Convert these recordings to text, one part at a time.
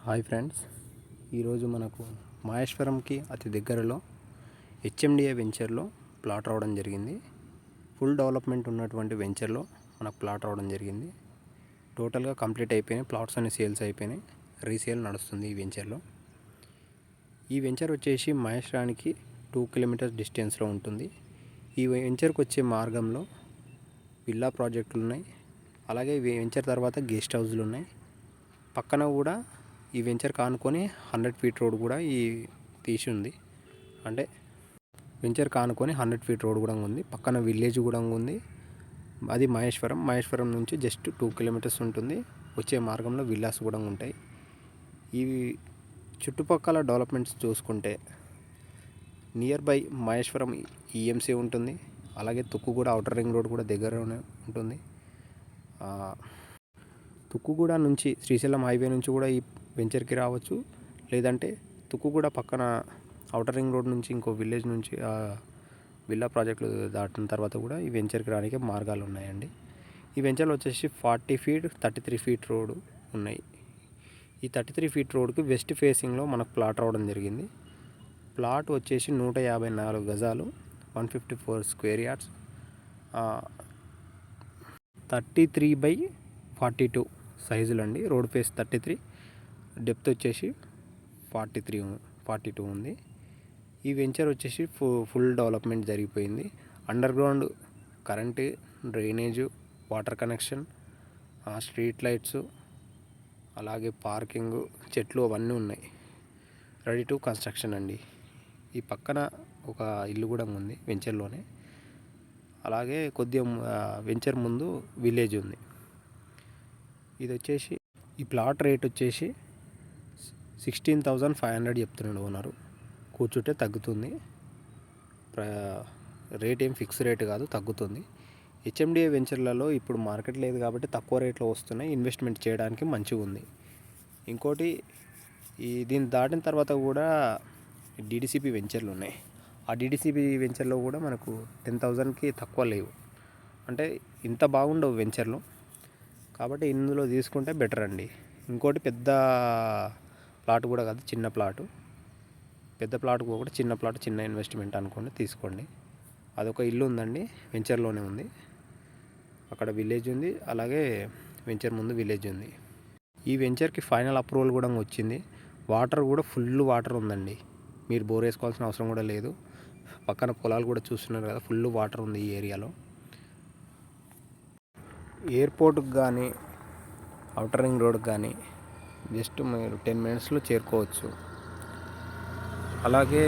Hi friends, ఈరోజు మనకు మహేశ్వరంకి అతి దగ్గరలో హెచ్ఎండిఏ వెంచర్లో ప్లాట్ రావడం జరిగింది. ఫుల్ డెవలప్మెంట్ ఉన్నటువంటి వెంచర్లో మనకు ప్లాట్ రావడం జరిగింది. టోటల్గా కంప్లీట్ అయిపోయినాయి, ప్లాట్స్ అన్ని సేల్స్ అయిపోయినాయి, రీసేల్ నడుస్తుంది ఈ వెంచర్లో. ఈ వెంచర్ వచ్చేసి మహేశ్వరానికి 2 కిలోమీటర్స్ డిస్టెన్స్లో ఉంటుంది. ఈ వెంచర్కి వచ్చే మార్గంలో విల్లా ప్రాజెక్టులు ఉన్నాయి, అలాగే ఈ వెంచర్ తర్వాత గెస్ట్ హౌస్లు ఉన్నాయి. పక్కన కూడా ఈ వెంచర్ కానుకొని 100 ఫీట్ రోడ్ కూడా తీసి ఉంది. అంటే వెంచర్ కానుకొని 100 ఫీట్ రోడ్ కూడా ఉంది. పక్కన విలేజ్ కూడా ఉంది. అది మహేశ్వరం నుంచి జస్ట్ 2 కిలోమీటర్స్ ఉంటుంది. వచ్చే మార్గంలో విల్లాస్ కూడా ఉంటాయి. ఈ చుట్టుపక్కల డెవలప్మెంట్స్ చూసుకుంటే నియర్ బై మహేశ్వరం ఈఎంసీ ఉంటుంది. అలాగే తుక్కుగూడ ఔటర్ రింగ్ రోడ్ కూడా దగ్గరలోనే ఉంటుంది. తుక్కుగూడ నుంచి శ్రీశైలం హైవే నుంచి కూడా ఈ వెంచర్కి రావచ్చు. లేదంటే తుక్కుగూడ పక్కన ఔటర్ రింగ్ రోడ్ నుంచి ఇంకో విలేజ్ నుంచి విల్లా ప్రాజెక్టులు దాటిన తర్వాత కూడా ఈ వెంచర్కి రానికి మార్గాలు ఉన్నాయండి. ఈ వెంచర్లో వచ్చేసి 40 ఫీట్ 33 ఫీట్ రోడ్ ఉన్నాయి. ఈ 33 ఫీట్ రోడ్కి వెస్ట్ ఫేసింగ్లో మనకు ప్లాట్ రావడం జరిగింది. ప్లాట్ వచ్చేసి 154 గజాలు, 154 స్క్వేర్ యార్డ్స్, 33/42 సైజులు అండి. రోడ్ ఫేస్ 33, డెప్త్ వచ్చేసి 42 ఉంది. ఈ వెంచర్ వచ్చేసి ఫుల్ డెవలప్మెంట్ జరిగిపోయింది. Under ground current, drainage, water connection, street lights, అలాగే పార్కింగ్, చెట్లు అవన్నీ ఉన్నాయి. రెడీ టు కన్స్ట్రక్షన్ అండి. ఈ పక్కన ఒక ఇల్లు కూడా ఉంది వెంచర్లోనే. అలాగే కొద్దిగా వెంచర్ ముందు విలేజ్ ఉంది. ఇది వచ్చేసి ఈ ప్లాట్ రేట్ వచ్చేసి 16,500 చెప్తున్నాడు ఓనరు. కూర్చుంటే తగ్గుతుంది, రేట్ ఏం ఫిక్స్ రేట్ కాదు, తగ్గుతుంది. హెచ్ఎండిఏ వెంచర్లలో ఇప్పుడు మార్కెట్ లేదు కాబట్టి తక్కువ రేట్లో వస్తున్నాయి. ఇన్వెస్ట్మెంట్ చేయడానికి మంచిగా ఉంది. ఇంకోటి దీన్ని దాటిన తర్వాత కూడా డిడిసిపి వెంచర్లు ఉన్నాయి. ఆ డిడిసిపి వెంచర్లో కూడా మనకు 10,000కి తక్కువ లేవు. అంటే ఇంత బాగుండవు వెంచర్లు, కాబట్టి ఇందులో తీసుకుంటే బెటర్ అండి. ఇంకోటి పెద్ద ప్లాట్ కూడా కాదు, చిన్న ప్లాటు. పెద్ద ప్లాట్ కూడా చిన్న ప్లాట్, చిన్న ఇన్వెస్ట్మెంట్ అనుకోండి, తీసుకోండి. అదొక ఇల్లు ఉందండి, వెంచర్లోనే ఉంది. అక్కడ విలేజ్ ఉంది, అలాగే వెంచర్ ముందు విలేజ్ ఉంది. ఈ వెంచర్కి ఫైనల్ అప్రూవల్ కూడా వచ్చింది. వాటర్ కూడా ఫుల్ వాటర్ ఉందండి. మీరు బోర్ వేసుకోవాల్సిన అవసరం కూడా లేదు. పక్కన పొలాలు కూడా చూస్తున్నారు కదా, ఫుల్ వాటర్ ఉంది ఈ ఏరియాలో. ఎయిర్పోర్ట్కి కానీ ఔటర్ రింగ్ రోడ్కి కానీ జస్ట్ మీరు 10 మినిట్స్లో చేరుకోవచ్చు. అలాగే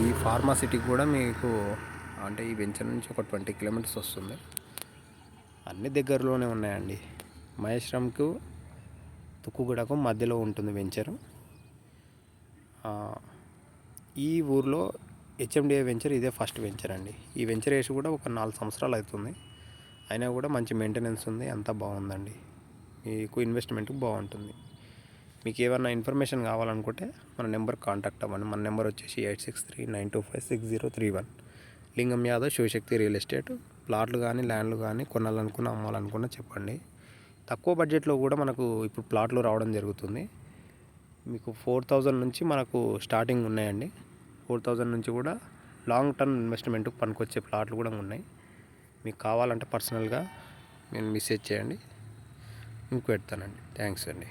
ఈ ఫార్మాసిటీకి కూడా మీకు అంటే ఈ వెంచర్ నుంచి ఒక 20 కిలోమీటర్స్ వస్తుంది. అన్ని దగ్గరలోనే ఉన్నాయండి. మహేశ్వరంకు తుక్కుగూడకు మధ్యలో ఉంటుంది వెంచరు. ఈ ఊర్లో హెచ్ఎండిఏ వెంచర్ ఇదే ఫస్ట్ వెంచర్ అండి. ఈ వెంచర్ వేసి కూడా ఒక 4 సంవత్సరాలు అవుతుంది. అయినా కూడా మంచి మెయింటెనెన్స్ ఉంది, అంతా బాగుందండి. మీకు ఇన్వెస్ట్మెంట్ బాగుంటుంది. మీకు ఏమైనా ఇన్ఫర్మేషన్ కావాలనుకుంటే మన నెంబర్ కాంటాక్ట్ అవ్వండి. మన నెంబర్ వచ్చేసి 8639256031. లింగం యాదవ్, శివశక్తి రియల్ ఎస్టేట్. ప్లాట్లు కానీ ల్యాండ్లు కానీ కొనాలనుకున్నా అమ్మాలనుకున్నా చెప్పండి. తక్కువ బడ్జెట్లో కూడా మనకు ఇప్పుడు ప్లాట్లు రావడం జరుగుతుంది. మీకు 4,000 నుంచి మనకు స్టార్టింగ్ ఉన్నాయండి. 4,000 నుంచి కూడా లాంగ్ టర్మ్ ఇన్వెస్ట్మెంట్కి పనికొచ్చే ప్లాట్లు కూడా ఉన్నాయి. మీకు కావాలంటే పర్సనల్గా నేను మెసేజ్ చేయండి, మీకు పెడతానండి. థ్యాంక్స్ అండి.